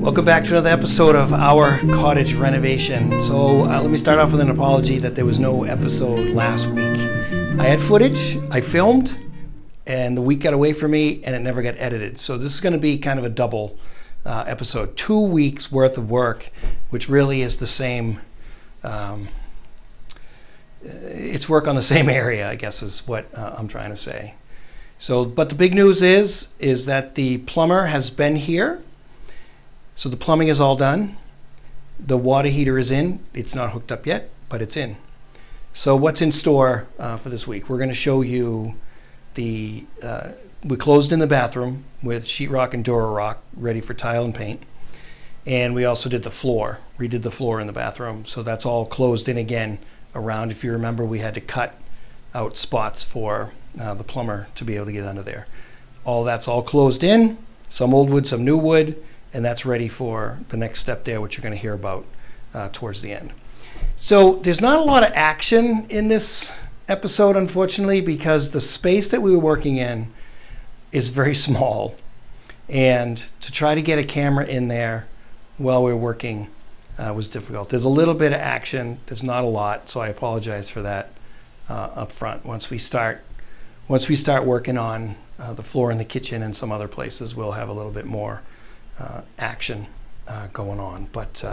Welcome back to another episode of our Cottage Renovation. So let me start off with an apology that there was no episode last week. I had footage, I filmed, and the week got away from me and it never got edited. So this is going to be kind of a double episode. 2 weeks worth of work, which really is the same, it's work on the same area, I guess is what I'm trying to say. So, but the big news is that the plumber has been here. So the plumbing is all done. The water heater is in. It's not hooked up yet, but it's in. So what's in store for this week? We're going to show you we closed in the bathroom with sheetrock and Durarock ready for tile and paint. And we also did the floor, redid the floor in the bathroom. So that's all closed in again around. If you remember, we had to cut out spots for the plumber to be able to get under there. That's all closed in, some old wood, some new wood. And that's ready for the next step there, which you're going to hear about towards the end. So there's not a lot of action in this episode, unfortunately, because the space that we were working in is very small. And to try to get a camera in there while we were working was difficult. There's a little bit of action. There's not a lot, so I apologize for that up front. Once we start working on the floor in the kitchen and some other places, we'll have a little bit more action going on. But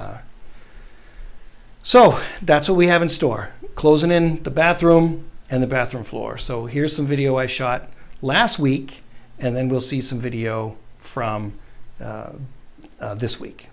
so that's what we have in store, closing in the bathroom and the bathroom floor. So here's some video I shot last week, and then we'll see some video from this week.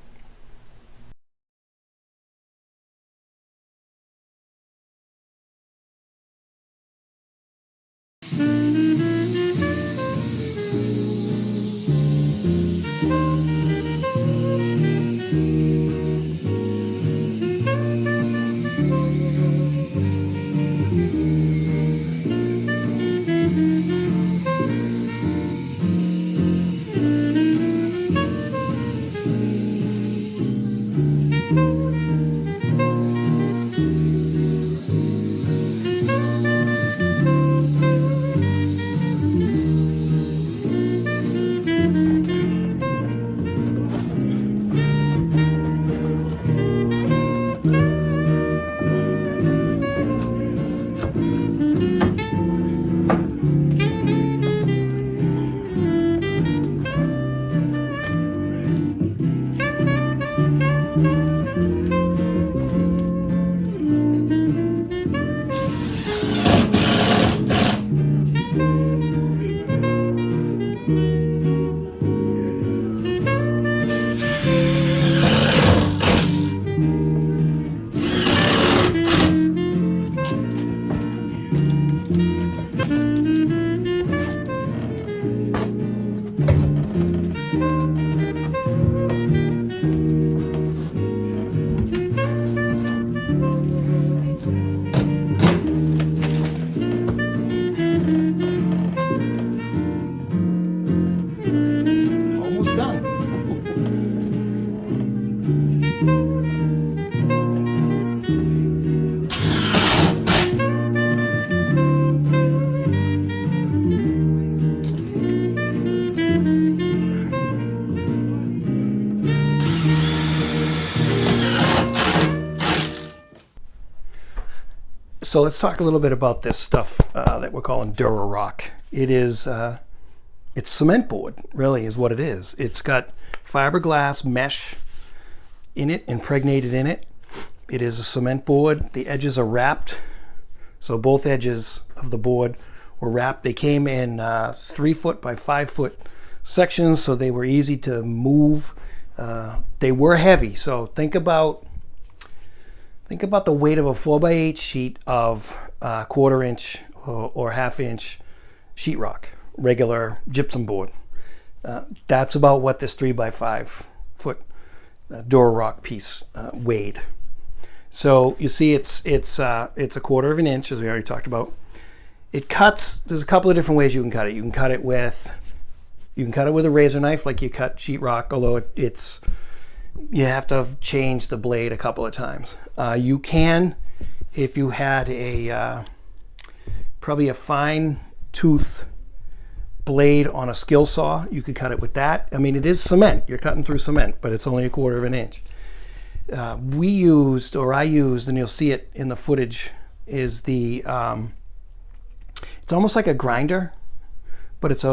So let's talk a little bit about this stuff that we're calling Durarock. It's cement board, really, is what it is. It's got fiberglass mesh in it, impregnated in it. It is a cement board. The edges are wrapped. So both edges of the board were wrapped. They came in 3 foot by 5 foot sections, so they were easy to move. They were heavy. So think about the weight of a 4x8 sheet of 1/4 inch or 1/2 inch sheetrock, regular gypsum board. That's about what this 3x5 foot Durarock piece weighed. So you see, it's a 1/4 of an inch, as we already talked about. it cuts. There's a couple of different ways you can cut it. You can cut it with a razor knife, like you cut sheetrock, although you have to change the blade a couple of times. You can, if you had probably a fine tooth blade on a skill saw, you could cut it with that. I mean, it is cement. You're cutting through cement, but it's only 1/4 of an inch. I used, and you'll see it in the footage, is it's almost like a grinder, but it's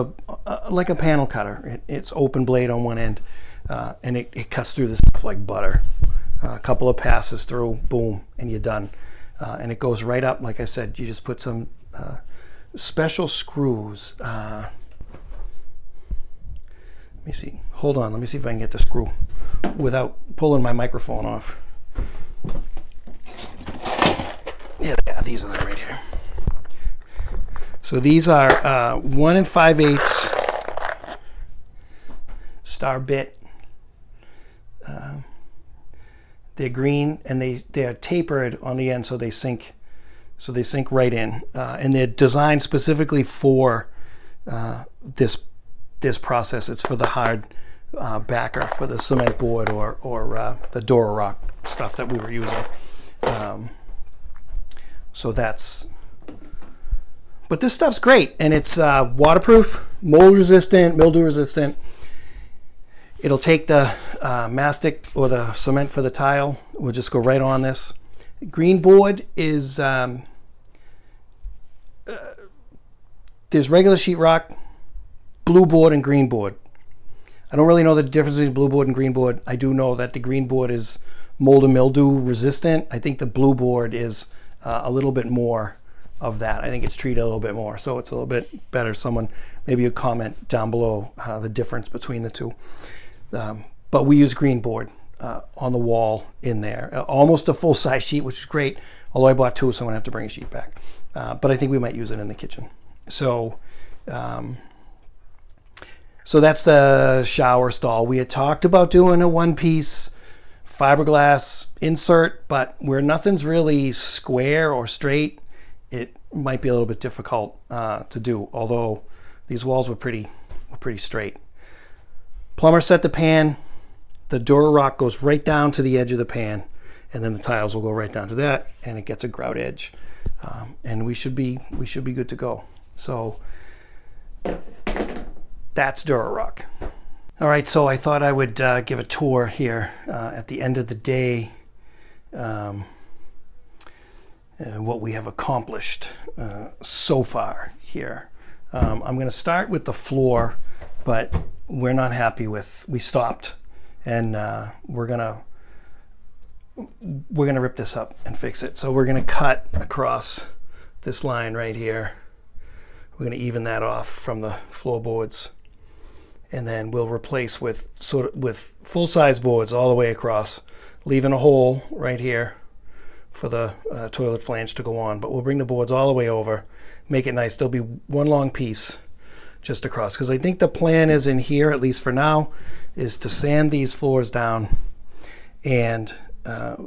like a panel cutter. It's open blade on one end, and it cuts through the stuff like butter. A couple of passes through, boom, and you're done. And it goes right up. Like I said, you just put some special screws. Let me see. Hold on. Let me see if I can get the screw without pulling my microphone off. Yeah, these are them right here. So these are 1 5/8 star bit. They're green and they're tapered on the end, so they sink right in, and they're designed specifically for this process. It's for the hard backer for the cement board or the Dura Rock stuff that we were using. But this stuff's great, and it's waterproof, mold resistant, mildew resistant. It'll take the mastic or the cement for the tile. We'll just go right on this. Green board is there's regular sheetrock, blue board, and green board. I don't really know the difference between blue board and green board. I do know that the green board is mold and mildew resistant. I think the blue board is a little bit more of that. I think it's treated a little bit more, so it's a little bit better. Someone, maybe you comment down below the difference between the two. But we use green board on the wall in there. Almost a full-size sheet, which is great, although I bought 2, so I'm going to have to bring a sheet back. But I think we might use it in the kitchen. So that's the shower stall. We had talked about doing a one-piece fiberglass insert, but where nothing's really square or straight, it might be a little bit difficult to do, although these walls were pretty straight. Plumber set the pan. The Dura Rock goes right down to the edge of the pan, and then the tiles will go right down to that, and it gets a grout edge, and we should be good to go. So that's Dura Rock. All right, so I thought I would give a tour here at the end of the day, what we have accomplished so far here. I'm going to start with the floor, but we're not happy with. We stopped, and we're gonna rip this up and fix it. So we're gonna cut across this line right here. We're gonna even that off from the floorboards, and then we'll replace with full-size boards all the way across, leaving a hole right here for the toilet flange to go on. But we'll bring the boards all the way over, make it nice. There'll be one long piece just across, because I think the plan is in here, at least for now, is to sand these floors down and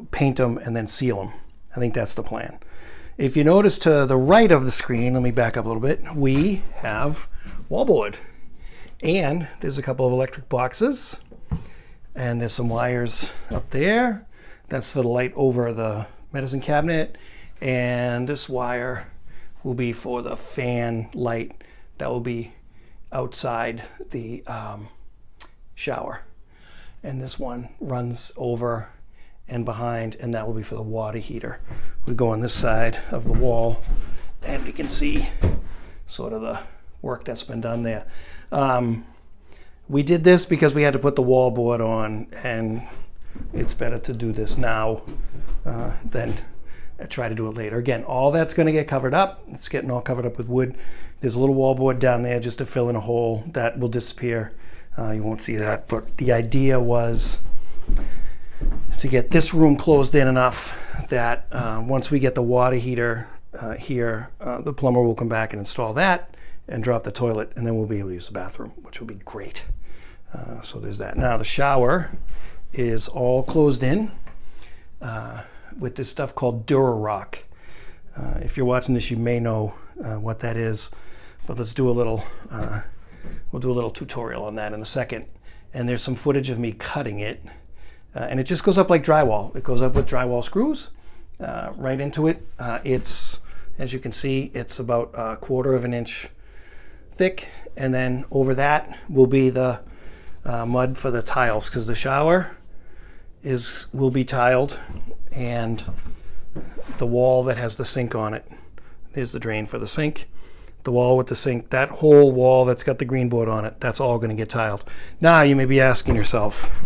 paint them and then seal them. I think that's the plan. If you notice to the right of the screen, let me back up a little bit, we have wallboard, and there's a couple of electric boxes, and there's some wires up there. That's for the light over the medicine cabinet, and this wire will be for the fan light that will be outside the shower, and this one runs over and behind, and that will be for the water heater. We go on this side of the wall, and you can see sort of the work that's been done there. We did this because we had to put the wallboard on, and it's better to do this now than try to do it later. Again, all that's going to get covered up. It's getting all covered up with wood. There's a little wallboard down there just to fill in a hole that will disappear. You won't see that, but the idea was to get this room closed in enough that once we get the water heater here, the plumber will come back and install that and drop the toilet, and then we'll be able to use the bathroom, which will be great. So there's that. Now the shower is all closed in with this stuff called Dura Rock. If you're watching this, you may know what that is, but let's do a little, we'll do a little tutorial on that in a second. And there's some footage of me cutting it, and it just goes up like drywall. It goes up with drywall screws right into it. It's, as you can see, it's about 1/4 inch thick, and then over that will be the mud for the tiles, because the shower will be tiled, and the wall that has the sink on it, there's the drain for the sink. The wall with the sink, that whole wall that's got the green board on it, that's all going to get tiled. Now you may be asking yourself,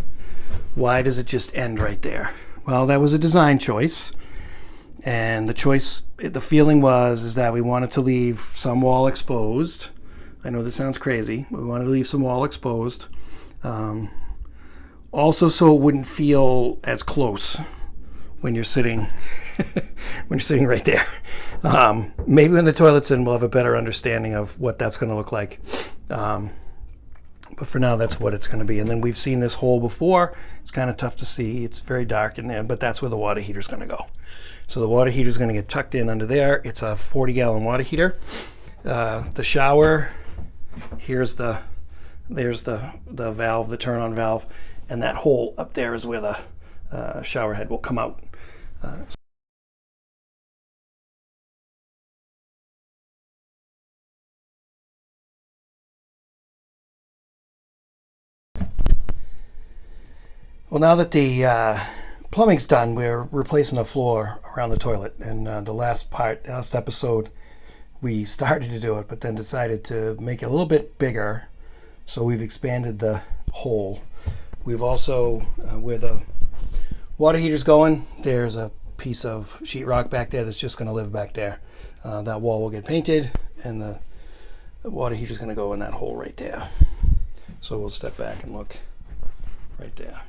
why does it just end right there? Well, that was a design choice, and the feeling is that we wanted to leave some wall exposed. I know this sounds crazy, but we wanted to leave some wall exposed. Also, so it wouldn't feel as close when you're sitting right there. Maybe when the toilet's in, we'll have a better understanding of what that's going to look like. But for now, that's what it's going to be. And then we've seen this hole before. It's kind of tough to see. It's very dark in there, but that's where the water heater is going to go. So the water heater is going to get tucked in under there. It's a 40-gallon water heater. The shower, there's the valve, the turn-on valve, and that hole up there is where the shower head will come out. Well, now that the plumbing's done, we're replacing the floor around the toilet. And the last episode, we started to do it, but then decided to make it a little bit bigger. So we've expanded the hole. We've also, where the water heater's going, there's a piece of sheetrock back there that's just going to live back there. That wall will get painted, and the water heater's going to go in that hole right there. So we'll step back and look right there.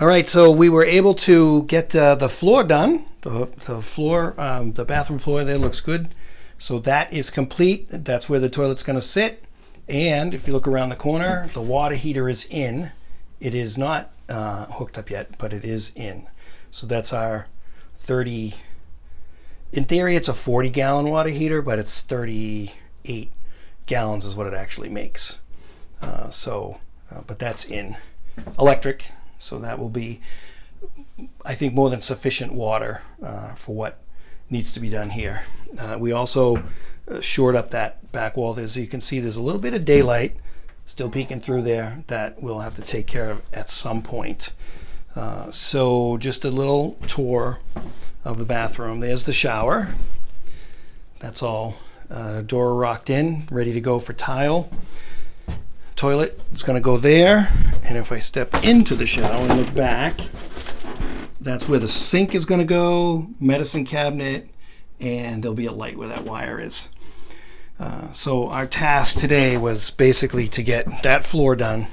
All right, so we were able to get the floor done. The bathroom floor there looks good. So that is complete. That's where the toilet's going to sit. And if you look around the corner, the water heater is in. It is not hooked up yet, but it is in. So that's our 30. In theory, it's a 40-gallon water heater, but it's 38 gallons is what it actually makes. But that's in electric. So that will be, I think, more than sufficient water for what needs to be done here. We also shored up that back wall. As you can see, there's a little bit of daylight still peeking through there that we'll have to take care of at some point. So just a little tour of the bathroom. There's the shower. That's all door rocked in, ready to go for tile. Toilet is going to go there, and if I step into the shower and look back, that's where the sink is going to go, medicine cabinet, and there'll be a light where that wire is. So our task today was basically to get that floor done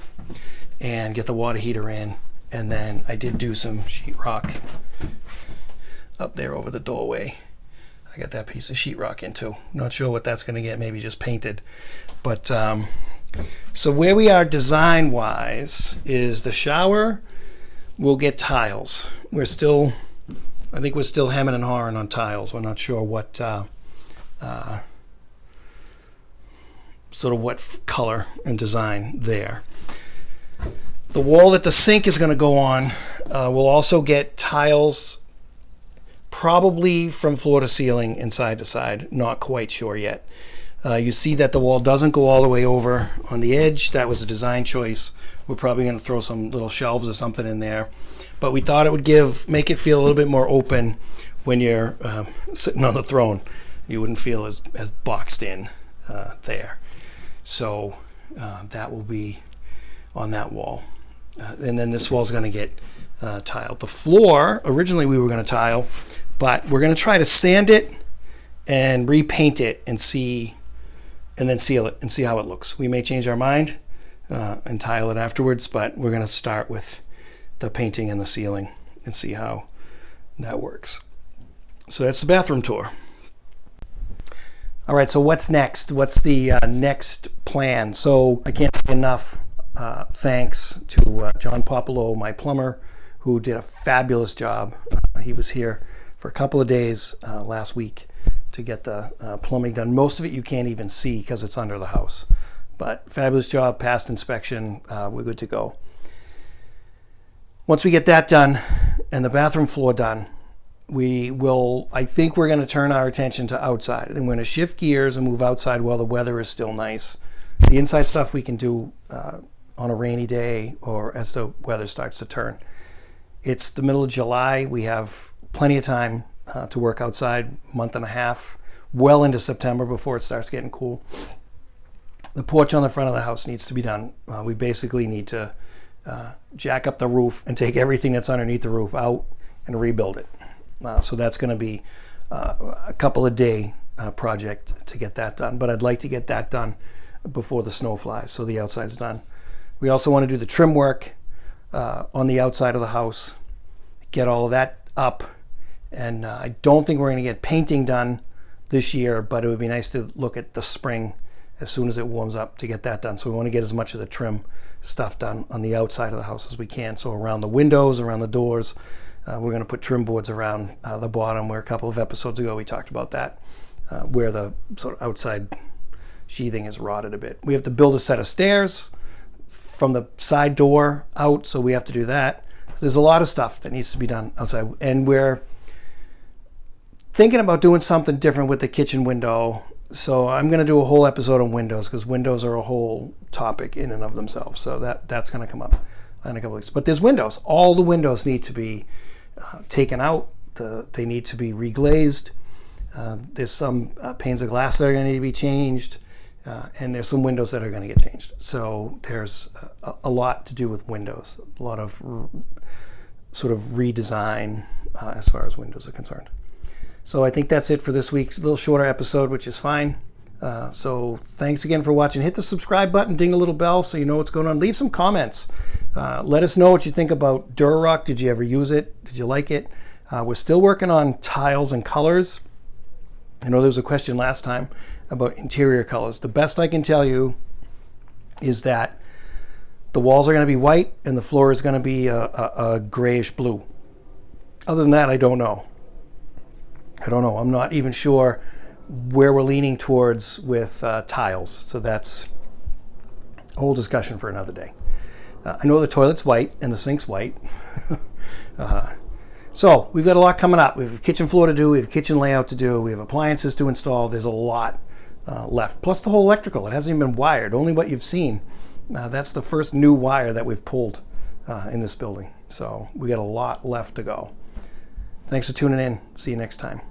and get the water heater in, and then I did do some sheetrock up there over the doorway. I got that piece of sheetrock in too. Not sure what that's going to get, maybe just painted, but So where we are design-wise is the shower will get tiles. I think we're still hemming and hawing on tiles. We're not sure what sort of what color and design there. The wall that the sink is going to go on will also get tiles, probably from floor to ceiling and side to side. Not quite sure yet. You see that the wall doesn't go all the way over on the edge. That was a design choice. We're probably going to throw some little shelves or something in there. But we thought it would make it feel a little bit more open when you're sitting on the throne. You wouldn't feel as boxed in there. So that will be on that wall. And then this wall's going to get tiled. The floor, originally we were going to tile, but we're going to try to sand it and repaint it and then seal it and see how it looks. We may change our mind and tile it afterwards, but we're going to start with the painting and the sealing and see how that works. So that's the bathroom tour. All right, so what's next? What's the next plan? So I can't say enough thanks to John Popolo, my plumber, who did a fabulous job. He was here for a couple of days last week to get the plumbing done. Most of it you can't even see because it's under the house. But fabulous job, passed inspection, we're good to go. Once we get that done and the bathroom floor done, I think we're going to turn our attention to outside. And we're going to shift gears and move outside while the weather is still nice. The inside stuff we can do on a rainy day or as the weather starts to turn. It's the middle of July. We have plenty of time to work outside, month and a half, well into September before it starts getting cool. The porch on the front of the house needs to be done. We basically need to jack up the roof and take everything that's underneath the roof out and rebuild it. So that's going to be a couple of day project to get that done. But I'd like to get that done before the snow flies, so the outside's done. We also want to do the trim work on the outside of the house, get all of that up. And I don't think we're going to get painting done this year, but it would be nice to look at the spring as soon as it warms up to get that done. So we want to get as much of the trim stuff done on the outside of the house as we can. So around the windows, around the doors, we're going to put trim boards around the bottom, where a couple of episodes ago we talked about that, where the sort of outside sheathing is rotted a bit. We have to build a set of stairs from the side door out, so we have to do that. There's a lot of stuff that needs to be done outside, and we're thinking about doing something different with the kitchen window. So I'm going to do a whole episode on windows, because windows are a whole topic in and of themselves. So that's going to come up in a couple of weeks. But there's windows. All the windows need to be taken out. They need to be reglazed. There's some panes of glass that are going to need to be changed. And there's some windows that are going to get changed. So there's a lot to do with windows. A lot of sort of redesign as far as windows are concerned. So I think that's it for this week's little shorter episode, which is fine. So thanks again for watching. Hit the subscribe button, ding a little bell so you know what's going on. Leave some comments. Let us know what you think about Durarock. Did you ever use it? Did you like it? We're still working on tiles and colors. I know there was a question last time about interior colors. The best I can tell you is that the walls are going to be white and the floor is going to be a grayish blue. Other than that, I don't know. I'm not even sure where we're leaning towards with tiles. So that's a whole discussion for another day. I know the toilet's white and the sink's white. So we've got a lot coming up. We have a kitchen floor to do. We have a kitchen layout to do. We have appliances to install. There's a lot left. Plus the whole electrical. It hasn't even been wired. Only what you've seen. That's the first new wire that we've pulled in this building. So we got a lot left to go. Thanks for tuning in. See you next time.